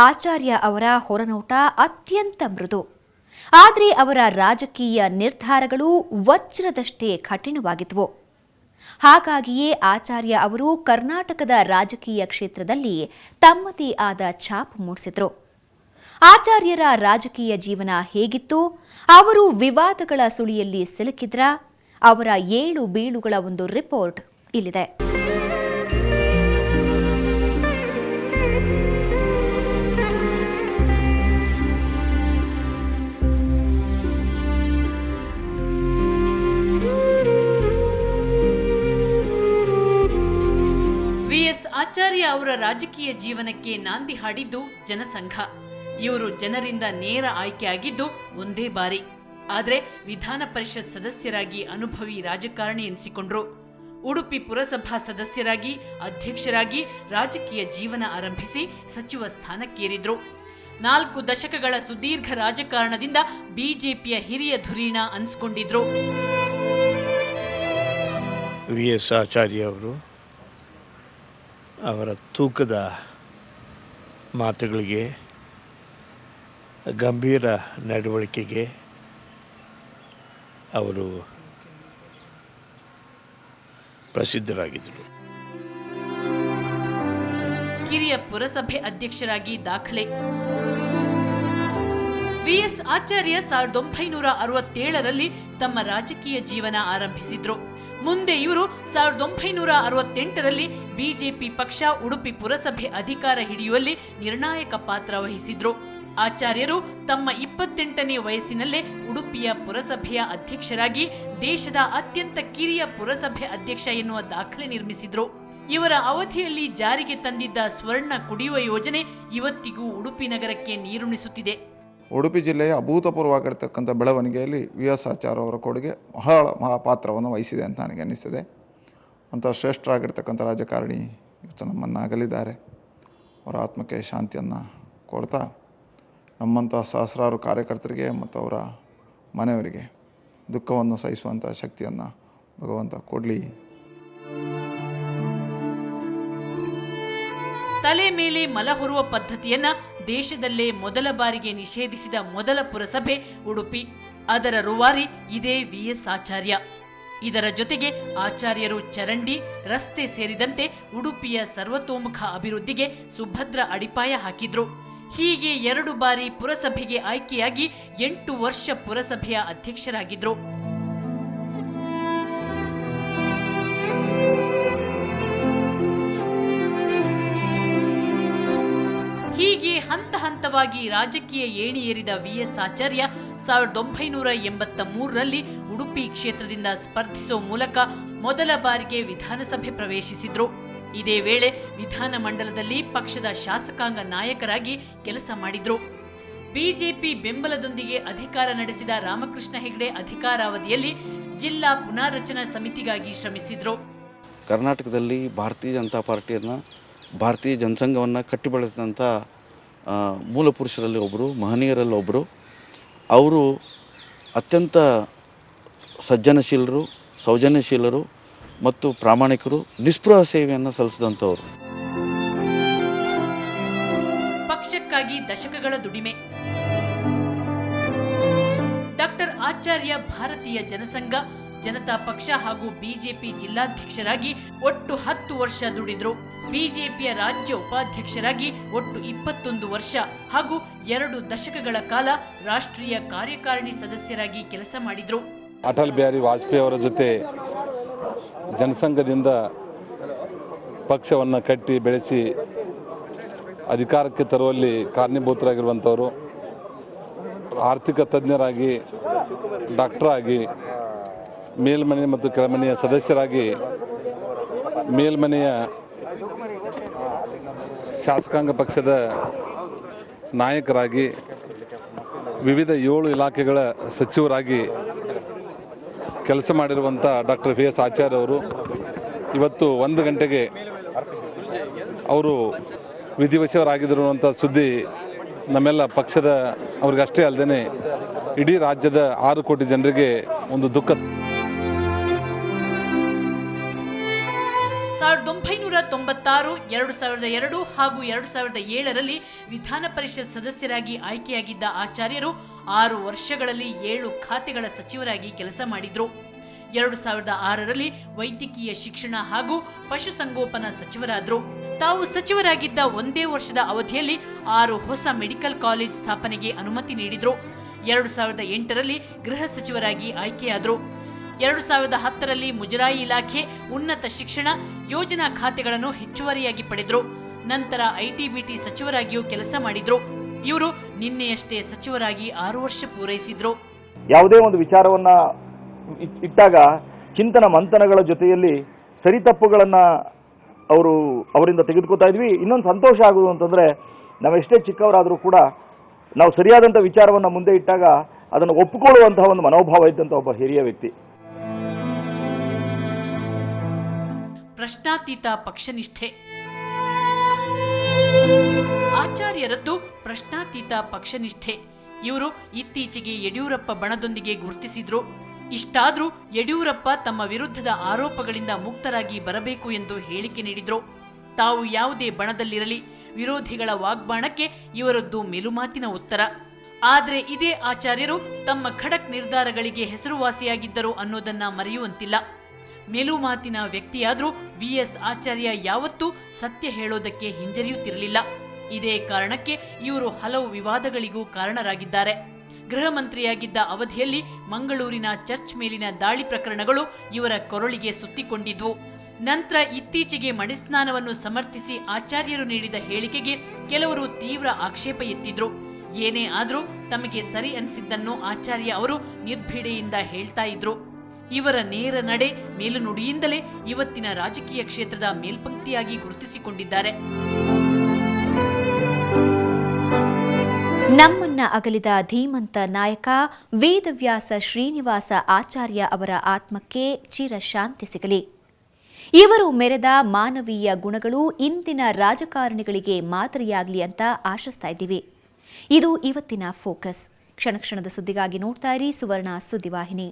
ಆಚಾರ್ಯ ಅವರ ಹೊರನೋಟ ಅತ್ಯಂತ ಮೃದು. ಆದರೆ ಅವರ ರಾಜಕೀಯ ನಿರ್ಧಾರಗಳು ವಜ್ರದಷ್ಟೇ ಕಠಿಣವಾಗಿದ್ದವು. ಹಾಗಾಗಿಯೇ ಆಚಾರ್ಯ ಅವರು ಕರ್ನಾಟಕದ ರಾಜಕೀಯ ಕ್ಷೇತ್ರದಲ್ಲಿ ತಮ್ಮದೇ ಆದ ಛಾಪು ಮೂಡಿಸಿದರು. ಆಚಾರ್ಯರ ರಾಜಕೀಯ ಜೀವನ ಹೇಗಿತ್ತು? ಅವರು ವಿವಾದಗಳ ಸುಳಿಯಲ್ಲಿ ಸಿಲುಕಿದ್ರ? ಅವರ ಏಳು ಬೀಳುಗಳ ಒಂದು ರಿಪೋರ್ಟ್ ಇಲ್ಲಿದೆ. ವಿ.ಎಸ್. ಆಚಾರ್ಯ ಅವರ ರಾಜಕೀಯ ಜೀವನಕ್ಕೆ ನಾಂದಿ ಹಾಡಿದ್ದು ಜನಸಂಘ. ಇವರು ಜನರಿಂದ ನೇರ ಆಯ್ಕೆಯಾಗಿದ್ದು ಒಂದೇ ಬಾರಿ. ಆದರೆ ವಿಧಾನ ಪರಿಷತ್ ಸದಸ್ಯರಾಗಿ ಅನುಭವಿ ರಾಜಕಾರಣಿ ಎನಿಸಿಕೊಂಡ್ರು. ಉಡುಪಿ ಪುರಸಭಾ ಸದಸ್ಯರಾಗಿ, ಅಧ್ಯಕ್ಷರಾಗಿ ರಾಜಕೀಯ ಜೀವನ ಆರಂಭಿಸಿ ಸಚಿವ ಸ್ಥಾನಕ್ಕೇರಿದ್ರು. 4 ದಶಕಗಳ ಸುದೀರ್ಘ ರಾಜಕಾರಣದಿಂದ ಬಿಜೆಪಿಯ ಹಿರಿಯ ಧುರೀಣ ಅನಿಸ್ಕೊಂಡಿದ್ರು. ವಿ.ಎಸ್. ಆಚಾರ್ಯ ಅವರು ಅವರ ತೂಕದ ಮಾತುಗಳಿಗೆ, ಗಂಭೀರ ನಡವಳಿಕೆಗೆ ಅವರು ಪ್ರಸಿದ್ಧರಾಗಿದ್ದರು. ಕಿರಿಯ ಪುರಸಭೆ ಅಧ್ಯಕ್ಷರಾಗಿ ದಾಖಲೆ. ವಿ.ಎಸ್. ಆಚಾರ್ಯ 1967ರಲ್ಲಿ ತಮ್ಮ ರಾಜಕೀಯ ಜೀವನ ಆರಂಭಿಸಿದ್ರು. ಮುಂದೆ ಇವರು 1968ರಲ್ಲಿ ಬಿಜೆಪಿ ಪಕ್ಷ ಉಡುಪಿ ಪುರಸಭೆ ಅಧಿಕಾರ ಹಿಡಿಯುವಲ್ಲಿ ನಿರ್ಣಾಯಕ ಪಾತ್ರ ವಹಿಸಿದ್ರು. ಆಚಾರ್ಯರು ತಮ್ಮ 28ನೇ ವಯಸ್ಸಿನಲ್ಲೇ ಉಡುಪಿಯ ಪುರಸಭೆಯ ಅಧ್ಯಕ್ಷರಾಗಿ ದೇಶದ ಅತ್ಯಂತ ಕಿರಿಯ ಪುರಸಭೆ ಅಧ್ಯಕ್ಷ ಎನ್ನುವ ದಾಖಲೆ ನಿರ್ಮಿಸಿದ್ರು. ಇವರ ಅವಧಿಯಲ್ಲಿ ಜಾರಿಗೆ ತಂದಿದ್ದ ಸ್ವರ್ಣ ಕುಡಿಯುವ ಯೋಜನೆ ಇವತ್ತಿಗೂ ಉಡುಪಿ ನಗರಕ್ಕೆ ನೀರುಣಿಸುತ್ತಿದೆ. ಉಡುಪಿ ಜಿಲ್ಲೆಯ ಅಭೂತಪೂರ್ವವಾಗಿರ್ತಕ್ಕಂಥ ಬೆಳವಣಿಗೆಯಲ್ಲಿ ವಿ.ಎಸ್. ಆಚಾರ್ಯ ಅವರ ಕೊಡುಗೆ ಬಹಳ ಪಾತ್ರವನ್ನು ವಹಿಸಿದೆ ಅಂತ ನನಗೆ ಅನ್ನಿಸ್ತದೆ. ಅಂಥ ಶ್ರೇಷ್ಠರಾಗಿರ್ತಕ್ಕಂಥ ರಾಜಕಾರಣಿ ಇವತ್ತು ನಮ್ಮನ್ನು ಅಗಲಿದ್ದಾರೆ. ಅವರ ಆತ್ಮಕ್ಕೆ ಶಾಂತಿಯನ್ನು ಕೊಡ್ತಾ ನಮ್ಮಂಥ ಸಹಸ್ರಾರು ಕಾರ್ಯಕರ್ತರಿಗೆ ಮತ್ತು ಅವರ ಮನೆಯವರಿಗೆ ದುಃಖವನ್ನು ಸಹಿಸುವಂಥ ಶಕ್ತಿಯನ್ನು ಭಗವಂತ ಕೊಡಲಿ. ತಲೆ ಮೇಲೆ ಮಲ ಹೊರುವ ಪದ್ಧತಿಯನ್ನ ದೇಶದಲ್ಲೇ ಮೊದಲ ಬಾರಿಗೆ ನಿಷೇಧಿಸಿದ ಮೊದಲ ಪುರಸಭೆ ಉಡುಪಿ. ಅದರ ರೂವಾರಿ ಇದೇ ವಿ.ಎಸ್. ಆಚಾರ್ಯ. ಇದರ ಜೊತೆಗೆ ಆಚಾರ್ಯರು ಚರಂಡಿ, ರಸ್ತೆ ಸೇರಿದಂತೆ ಉಡುಪಿಯ ಸರ್ವತೋಮುಖ ಅಭಿವೃದ್ಧಿಗೆ ಸುಭದ್ರ ಅಡಿಪಾಯ ಹಾಕಿದ್ರು. ಹೀಗೆ 2 ಬಾರಿ ಪುರಸಭೆಗೆ ಆಯ್ಕೆಯಾಗಿ 8 ವರ್ಷ ಪುರಸಭೆಯ ಅಧ್ಯಕ್ಷರಾಗಿದ್ರು. ಹೀಗೆ ಹಂತ ಹಂತವಾಗಿ ರಾಜಕೀಯ ಏಣಿ ಏರಿದ ವಿ.ಎಸ್. ಆಚಾರ್ಯ 1983ರಲ್ಲಿ ಉಡುಪಿ ಕ್ಷೇತ್ರದಿಂದ ಸ್ಪರ್ಧಿಸುವ ಮೂಲಕ ಮೊದಲ ಬಾರಿಗೆ ವಿಧಾನಸಭೆ ಪ್ರವೇಶಿಸಿದ್ರು. ಇದೇ ವೇಳೆ ವಿಧಾನಮಂಡಲದಲ್ಲಿ ಪಕ್ಷದ ಶಾಸಕಾಂಗ ನಾಯಕರಾಗಿ ಕೆಲಸ ಮಾಡಿದ್ರು. ಬಿಜೆಪಿ ಬೆಂಬಲದೊಂದಿಗೆ ಅಧಿಕಾರ ನಡೆಸಿದ ರಾಮಕೃಷ್ಣ ಹೆಗಡೆ ಅಧಿಕಾರಾವಧಿಯಲ್ಲಿ ಜಿಲ್ಲಾ ಪುನಾರಚನಾ ಸಮಿತಿಗಾಗಿ ಶ್ರಮಿಸಿದ್ರು. ಕರ್ನಾಟಕದಲ್ಲಿ ಭಾರತೀಯ ಜನತಾ ಪಾರ್ಟಿಯನ್ನು, ಭಾರತೀಯ ಜನಸಂಘವನ್ನು ಕಟ್ಟಿ ಬೆಳೆಸಿದಂಥ ಮೂಲ ಪುರುಷರಲ್ಲಿ ಒಬ್ಬರು, ಮಹನೀಯರಲ್ಲಿ ಒಬ್ಬರು. ಅವರು ಅತ್ಯಂತ ಸಜ್ಜನಶೀಲರು, ಸೌಜನ್ಯಶೀಲರು ಮತ್ತು ಪ್ರಾಮಾಣಿಕರು, ನಿಸ್ಪೃಹ ಸೇವೆಯನ್ನು ಸಲ್ಲಿಸಿದಂಥವರು. ಪಕ್ಷಕ್ಕಾಗಿ ದಶಕಗಳ ದುಡಿಮೆ. ಡಾಕ್ಟರ್ ಆಚಾರ್ಯ ಭಾರತೀಯ ಜನಸಂಘ, ಜನತಾ ಪಕ್ಷ ಹಾಗೂ ಬಿಜೆಪಿ ಜಿಲ್ಲಾಧ್ಯಕ್ಷರಾಗಿ ಒಟ್ಟು 10 ವರ್ಷ ದುಡಿದ್ರು. ಬಿಜೆಪಿಯ ರಾಜ್ಯ ಉಪಾಧ್ಯಕ್ಷರಾಗಿ ಒಟ್ಟು 21 ವರ್ಷ ಹಾಗೂ 2 ದಶಕಗಳ ಕಾಲ ರಾಷ್ಟ್ರೀಯ ಕಾರ್ಯಕಾರಿಣಿ ಸದಸ್ಯರಾಗಿ ಕೆಲಸ ಮಾಡಿದ್ರು. ಅಟಲ್ ಬಿಹಾರಿ ವಾಜಪೇಯಿ ಅವರ ಜೊತೆ ಜನಸಂಘದಿಂದ ಪಕ್ಷವನ್ನು ಕಟ್ಟಿ ಬೆಳೆಸಿ ಅಧಿಕಾರಕ್ಕೆ ತರುವಲ್ಲಿ ಕಾರಣೀಭೂತರಾಗಿರುವಂಥವರು. ಆರ್ಥಿಕ ತಜ್ಞರಾಗಿ, ಡಾಕ್ಟರಾಗಿ, ಮೇಲ್ಮನೆ ಮತ್ತು ಕೆಳಮನೆಯ ಸದಸ್ಯರಾಗಿ, ಮೇಲ್ಮನೆಯ ಶಾಸಕಾಂಗ ಪಕ್ಷದ ನಾಯಕರಾಗಿ, ವಿವಿಧ 7 ಇಲಾಖೆಗಳ ಸಚಿವರಾಗಿ ಕೆಲಸ ಮಾಡಿರುವಂಥ ಡಾಕ್ಟರ್ ವಿ.ಎಸ್. ಆಚಾರ್ಯ ಅವರು ಇವತ್ತು 1 ಗಂಟೆಗೆ ಅವರು ವಿಧಿವಶರಾಗಿರುವಂಥ ಸುದ್ದಿ ನಮ್ಮೆಲ್ಲ ಪಕ್ಷದ ಅವ್ರಿಗಷ್ಟೇ ಅಲ್ಲದೆ ಇಡೀ ರಾಜ್ಯದ 6 ಕೋಟಿ ಜನರಿಗೆ ಒಂದು ದುಃಖ. 1996, 2002 ಹಾಗೂ 2007ರಲ್ಲಿ ವಿಧಾನ ಪರಿಷತ್ ಸದಸ್ಯರಾಗಿ ಆಯ್ಕೆಯಾಗಿದ್ದ ಆಚಾರ್ಯರು 6 ವರ್ಷಗಳಲ್ಲಿ 7 ಖಾತೆಗಳ ಸಚಿವರಾಗಿ ಕೆಲಸ ಮಾಡಿದ್ರು. 2006ರಲ್ಲಿ ವೈದ್ಯಕೀಯ ಶಿಕ್ಷಣ ಹಾಗೂ ಪಶುಸಂಗೋಪನಾ ಸಚಿವರಾದರು. ತಾವು ಸಚಿವರಾಗಿದ್ದ ಒಂದೇ ವರ್ಷದ ಅವಧಿಯಲ್ಲಿ 6 ಹೊಸ ಮೆಡಿಕಲ್ ಕಾಲೇಜ್ ಸ್ಥಾಪನೆಗೆ ಅನುಮತಿ ನೀಡಿದ್ರು. 2008ರಲ್ಲಿ ಗೃಹ ಸಚಿವರಾಗಿ ಆಯ್ಕೆಯಾದರು. 2010ರಲ್ಲಿ ಮುಜರಾಯಿ ಇಲಾಖೆ, ಉನ್ನತ ಶಿಕ್ಷಣ, ಯೋಜನಾ ಖಾತೆಗಳನ್ನು ಹೆಚ್ಚುವರಿಯಾಗಿ ಪಡೆದರು. ನಂತರ ಐಟಿ-ಬಿಟಿ ಸಚಿವರಾಗಿಯೂ ಕೆಲಸ ಮಾಡಿದ್ರು. ಇವರು ನಿನ್ನೆಯಷ್ಟೇ ಸಚಿವರಾಗಿ 6 ವರ್ಷ ಪೂರೈಸಿದ್ರು. ಯಾವುದೇ ಒಂದು ವಿಚಾರವನ್ನ ಇಟ್ಟಾಗ ಚಿಂತನ ಮಂಥನಗಳ ಜೊತೆಯಲ್ಲಿ ಸರಿತಪ್ಪುಗಳನ್ನ ಅವರಿಂದ ತೆಗೆದುಕೊತಾ ಇದ್ವಿ. ಇನ್ನೊಂದು ಸಂತೋಷ ಆಗುವುದು ಅಂತಂದ್ರೆ ನಾವೆಷ್ಟೇ ಚಿಕ್ಕವರಾದರೂ ಕೂಡ ನಾವು ಸರಿಯಾದಂಥ ವಿಚಾರವನ್ನ ಮುಂದೆ ಇಟ್ಟಾಗ ಅದನ್ನು ಒಪ್ಪಿಕೊಳ್ಳುವಂತಹ ಒಂದು ಮನೋಭಾವ ಇದ್ದಂಥ ಒಬ್ಬ ಹಿರಿಯ ವ್ಯಕ್ತಿ. ಪ್ರಶ್ನಾತೀತ ಪಕ್ಷನಿಷ್ಠೆ. ಆಚಾರ್ಯರದ್ದು ಪ್ರಶ್ನಾತೀತ ಪಕ್ಷನಿಷ್ಠೆ. ಇವರು ಇತ್ತೀಚೆಗೆ ಯಡಿಯೂರಪ್ಪ ಬಣದೊಂದಿಗೆ ಗುರುತಿಸಿದ್ರು. ಇಷ್ಟಾದ್ರೂ ಯಡಿಯೂರಪ್ಪ ತಮ್ಮ ವಿರುದ್ಧದ ಆರೋಪಗಳಿಂದ ಮುಕ್ತರಾಗಿ ಬರಬೇಕು ಎಂದು ಹೇಳಿಕೆ ನೀಡಿದ್ರು. ತಾವು ಯಾವುದೇ ಬಣದಲ್ಲಿರಲಿ, ವಿರೋಧಿಗಳ ವಾಗ್ಬಾಣಕ್ಕೆ ಇವರದ್ದು ಮೇಲುಮಾತಿನ ಉತ್ತರ. ಆದರೆ ಇದೇ ಆಚಾರ್ಯರು ತಮ್ಮ ಖಡಕ್ ನಿರ್ಧಾರಗಳಿಗೆ ಹೆಸರುವಾಸಿಯಾಗಿದ್ದರು ಅನ್ನೋದನ್ನ ಮರೆಯುವಂತಿಲ್ಲ. ಮೇಲುಮಾತಿನ ವ್ಯಕ್ತಿಯಾದ್ರೂ VS ಆಚಾರ್ಯ ಯಾವತ್ತೂ ಸತ್ಯ ಹೇಳೋದಕ್ಕೆ ಹಿಂಜರಿಯುತ್ತಿರಲಿಲ್ಲ. ಇದೇ ಕಾರಣಕ್ಕೆ ಇವರು ಹಲವು ವಿವಾದಗಳಿಗೂ ಕಾರಣರಾಗಿದ್ದಾರೆ. ಗೃಹ ಮಂತ್ರಿಯಾಗಿದ್ದ ಅವಧಿಯಲ್ಲಿ ಮಂಗಳೂರಿನ ಚರ್ಚ್ ಮೇಲಿನ ದಾಳಿ ಪ್ರಕರಣಗಳು ಇವರ ಕೊರಳಿಗೆ ಸುತ್ತಿಕೊಂಡಿದ್ವು. ನಂತರ ಇತ್ತೀಚೆಗೆ ಮಣಿಸ್ನಾನವನ್ನು ಸಮರ್ಥಿಸಿ ಆಚಾರ್ಯರು ನೀಡಿದ ಹೇಳಿಕೆಗೆ ಕೆಲವರು ತೀವ್ರ ಆಕ್ಷೇಪ ಎತ್ತಿದ್ರು. ಏನೇ ಆದ್ರೂ ತಮಗೆ ಸರಿ ಅನಿಸಿದ್ದನ್ನು ಆಚಾರ್ಯ ಅವರು ನಿರ್ಭೀಡೆಯಿಂದ ಹೇಳ್ತಾ ಇದ್ರು. ಇವರ ನೇರ ನಡೆ, ಮೇಲುನುಡಿಯಿಂದಲೇ ಇವತ್ತಿನ ರಾಜಕೀಯ ಕ್ಷೇತ್ರದ ಮೇಲ್ಪಂಕ್ತಿಯಾಗಿ ಗುರುತಿಸಿಕೊಂಡಿದ್ದಾರೆ. ನಮ್ಮನ್ನ ಅಗಲಿದ ಧೀಮಂತ ನಾಯಕ ವೇದವ್ಯಾಸ ಶ್ರೀನಿವಾಸ ಆಚಾರ್ಯ ಅವರ ಆತ್ಮಕ್ಕೆ ಚಿರಶಾಂತಿ ಸಿಗಲಿ. ಇವರು ಮೆರೆದ ಮಾನವೀಯ ಗುಣಗಳು ಇಂದಿನ ರಾಜಕಾರಣಿಗಳಿಗೆ ಮಾದರಿಯಾಗಲಿ ಅಂತ ಆಶಿಸ್ತಾ ಇದ್ದೀವಿ. ಇದು ಇವತ್ತಿನ ಫೋಕಸ್. ಕ್ಷಣ ಕ್ಷಣದ ಸುದ್ದಿಗಾಗಿ ನೋಡ್ತಾ ಇರಿ ಸುವರ್ಣ ಸುದ್ದಿವಾಹಿನಿ.